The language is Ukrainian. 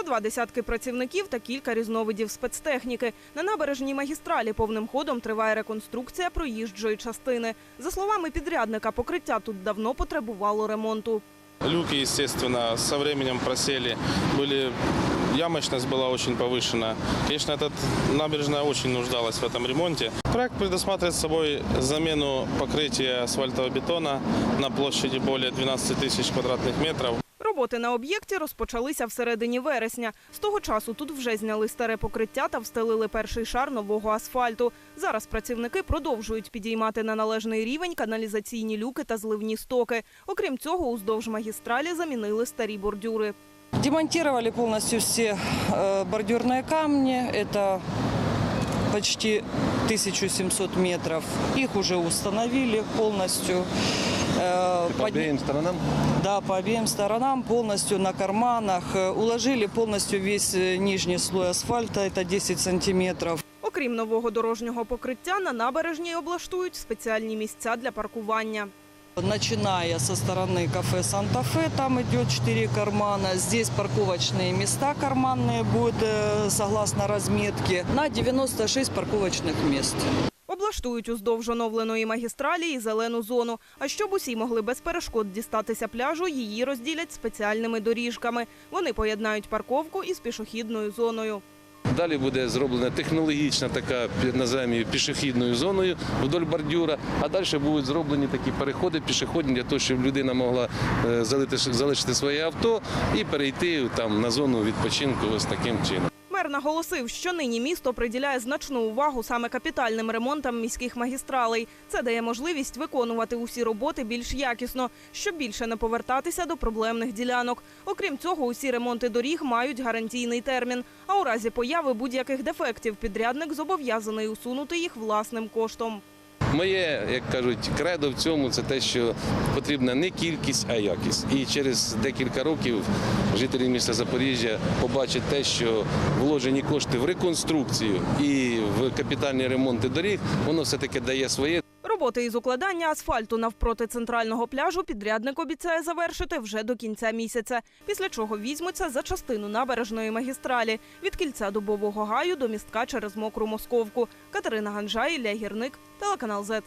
102 десятки працівників та кілька різновидів спецтехніки. На набережній магістралі повним ходом триває реконструкція проїжджої частини. За словами підрядника, покриття тут давно потребувало ремонту. Люки, естественно, со временем просели, ямочность была очень повышена. Конечно, эта набережная очень нуждалась в этом ремонте. Проект предусматривает собой замену покрытия асфальтового бетона на площади более 12 тысяч квадратных метров. Роботи на об'єкті розпочалися всередині вересня. З того часу тут вже зняли старе покриття та встелили перший шар нового асфальту. Зараз працівники продовжують підіймати на належний рівень каналізаційні люки та зливні стоки. Окрім цього, уздовж магістралі замінили старі бордюри. Демонтировали полностью все бордюрные камни. Это почти 1700 метров. Их уже установили полностью. По обеим сторонам? Да, по обеим сторонам, полностью на карманах. Уложили полностью весь нижний слой асфальта, это 10 сантиметров. Окрім нового дорожнього покриття, на набережній облаштують спеціальні місця для паркування. Начиная со стороны кафе «Санта-Фе», там идет 4 кармана. Здесь парковочные места карманные будут, согласно разметке, на 96 парковочных мест. Облаштують уздовж оновленої магістралі і зелену зону. А щоб усі могли без перешкод дістатися пляжу, її розділять спеціальними доріжками. Вони поєднають парковку із пішохідною зоною. Далі буде зроблена технологічна така, називаємо її пішохідною зоною вдоль бордюра, а далі будуть зроблені такі переходи пішохідні для того, щоб людина могла залишити своє авто і перейти там на зону відпочинку ось таким чином. Мер наголосив, що нині місто приділяє значну увагу саме капітальним ремонтам міських магістралей. Це дає можливість виконувати усі роботи більш якісно, щоб більше не повертатися до проблемних ділянок. Окрім цього, усі ремонти доріг мають гарантійний термін. А у разі появи будь-яких дефектів підрядник зобов'язаний усунути їх власним коштом. Моє, як кажуть, кредо в цьому – це те, що потрібна не кількість, а якість. І через декілька років жителі міста Запоріжжя побачать те, що вложені кошти в реконструкцію і в капітальні ремонти доріг, воно все-таки дає своє. Роботи із укладання асфальту навпроти центрального пляжу підрядник обіцяє завершити вже до кінця місяця, після чого візьмуться за частину набережної магістралі – від кільця Дубового гаю до містка через Мокру Московку. Катерина Ганжа, Ілля Гірник, телеканал Z.